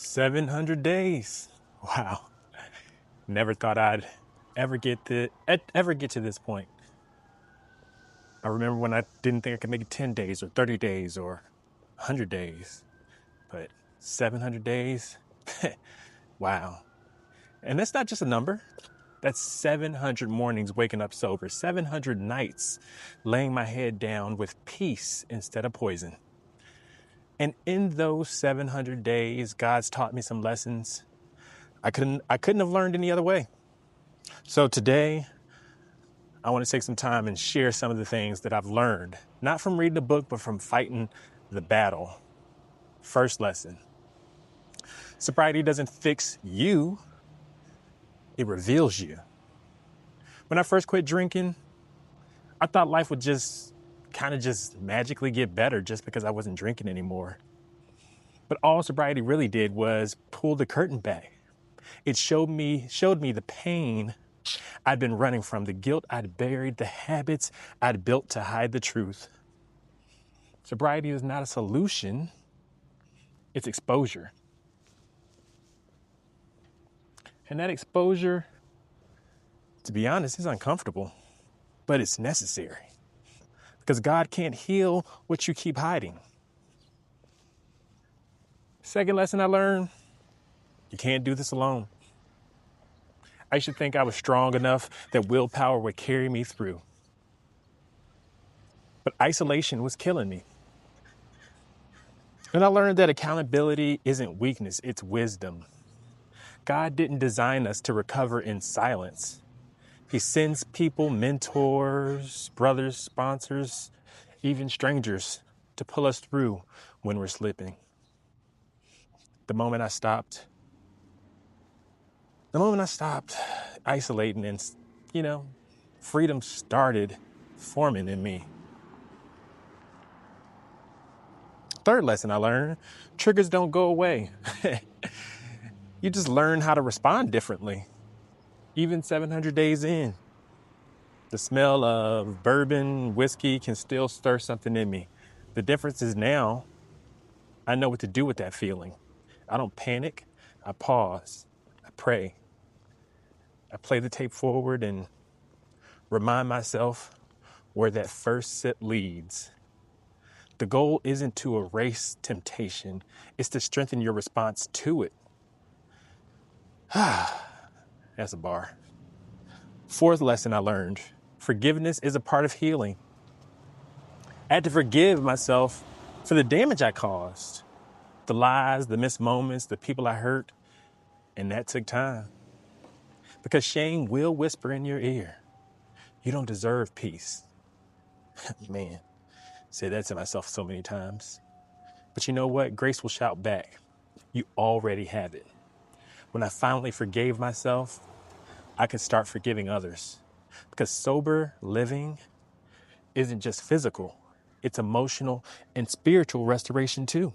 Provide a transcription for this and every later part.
700 days. Wow. Never thought I'd ever get to this point. I remember when I didn't think I could make it 10 days or 30 days or 100 days. But 700 days? Wow. And that's not just a number. That's 700 mornings waking up sober, 700 nights laying my head down with peace instead of poison. And in those 700 days, God's taught me some lessons I couldn't have learned any other way. So today, I want to take some time and share some of the things that I've learned, not from reading a book, but from fighting the battle. First lesson: sobriety doesn't fix you, it reveals you. When I first quit drinking, I thought life would just magically get better just because I wasn't drinking anymore. But all sobriety really did was pull the curtain back. It showed me the pain I'd been running from, the guilt I'd buried, the habits I'd built to hide the truth. Sobriety is not a solution, it's exposure. And that exposure, to be honest, is uncomfortable, but it's necessary. Because God can't heal what you keep hiding. Second lesson I learned: you can't do this alone. I used to think I was strong enough that willpower would carry me through. But isolation was killing me. And I learned that accountability isn't weakness, it's wisdom. God didn't design us to recover in silence. He sends people, mentors, brothers, sponsors, even strangers, to pull us through when we're slipping. The moment I stopped isolating and, freedom started forming in me. Third lesson I learned: triggers don't go away. You just learn how to respond differently. Even 700 days in, the smell of bourbon, whiskey can still stir something in me. The difference is now I know what to do with that feeling. I don't panic. I pause. I pray. I play the tape forward and remind myself where that first sip leads. The goal isn't to erase temptation. It's to strengthen your response to it. That's a bar. Fourth lesson I learned: forgiveness is a part of healing. I had to forgive myself for the damage I caused, the lies, the missed moments, the people I hurt, and that took time. Because shame will whisper in your ear, you don't deserve peace. Man, said that to myself so many times. But you know what? Grace will shout back, you already have it. When I finally forgave myself, I could start forgiving others. Because sober living isn't just physical, it's emotional and spiritual restoration too.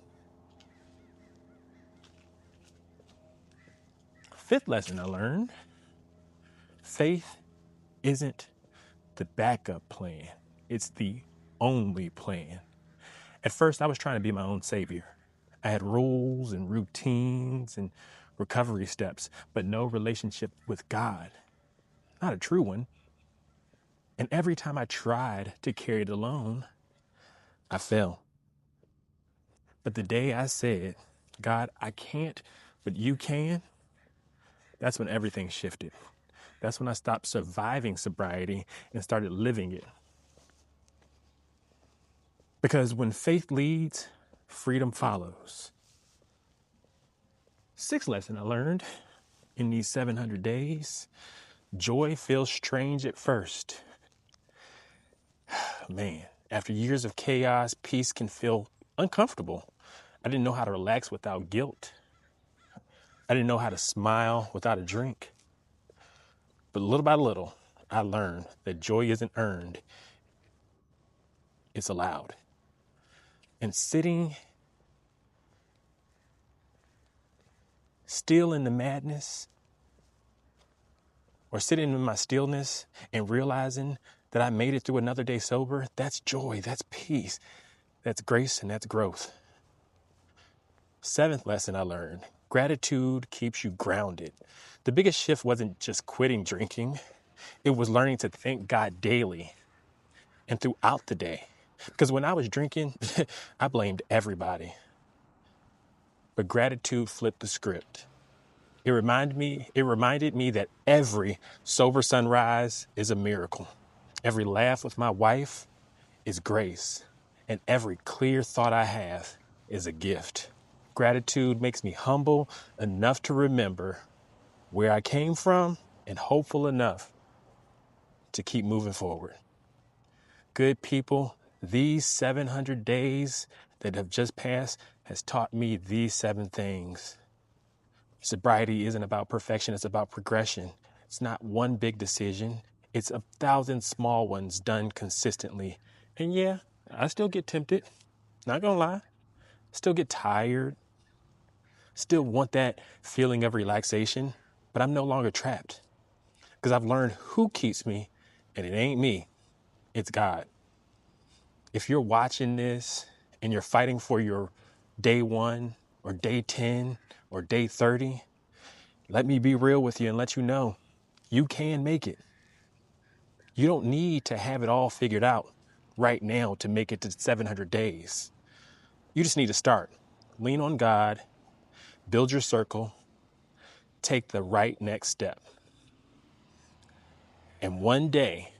Fifth lesson I learned: faith isn't the backup plan, it's the only plan. At first, I was trying to be my own savior. I had rules and routines and recovery steps, but no relationship with God. Not a true one. And every time I tried to carry it alone, I fell. But the day I said, God, I can't, but you can, that's when everything shifted. That's when I stopped surviving sobriety and started living it. Because when faith leads, freedom follows. Sixth lesson I learned in these 700 days: joy feels strange at first. Man, after years of chaos, peace can feel uncomfortable. I didn't know how to relax without guilt. I didn't know how to smile without a drink. But little by little, I learned that joy isn't earned, it's allowed. And sitting still in the madness, or sitting in my stillness and realizing that I made it through another day sober, that's joy, that's peace, that's grace, and that's growth. Seventh lesson I learned: Gratitude keeps you grounded. The biggest shift wasn't just quitting drinking. It was learning to thank God daily and throughout the day. Because when I was drinking, I blamed everybody. But gratitude flipped the script. It reminded me that every sober sunrise is a miracle. Every laugh with my wife is grace. And every clear thought I have is a gift. Gratitude makes me humble enough to remember where I came from and hopeful enough to keep moving forward. Good people, these 700 days that have just passed has taught me these 7 things. Sobriety isn't about perfection, it's about progression. It's not one big decision, it's 1,000 small ones done consistently. And yeah, I still get tempted, not gonna lie. Still get tired, still want that feeling of relaxation, but I'm no longer trapped because I've learned who keeps me, and it ain't me, it's God. If you're watching this and you're fighting for your day 1 or day 10 or day 30, let me be real with you and let you know you can make it. You don't need to have it all figured out right now to make it to 700 days. You just need to start. Lean on God, build your circle, take the right next step. And one day,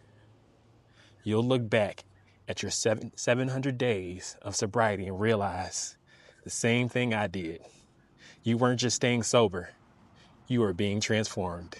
you'll look back at your 700 days of sobriety and realize the same thing I did. You weren't just staying sober, you were being transformed.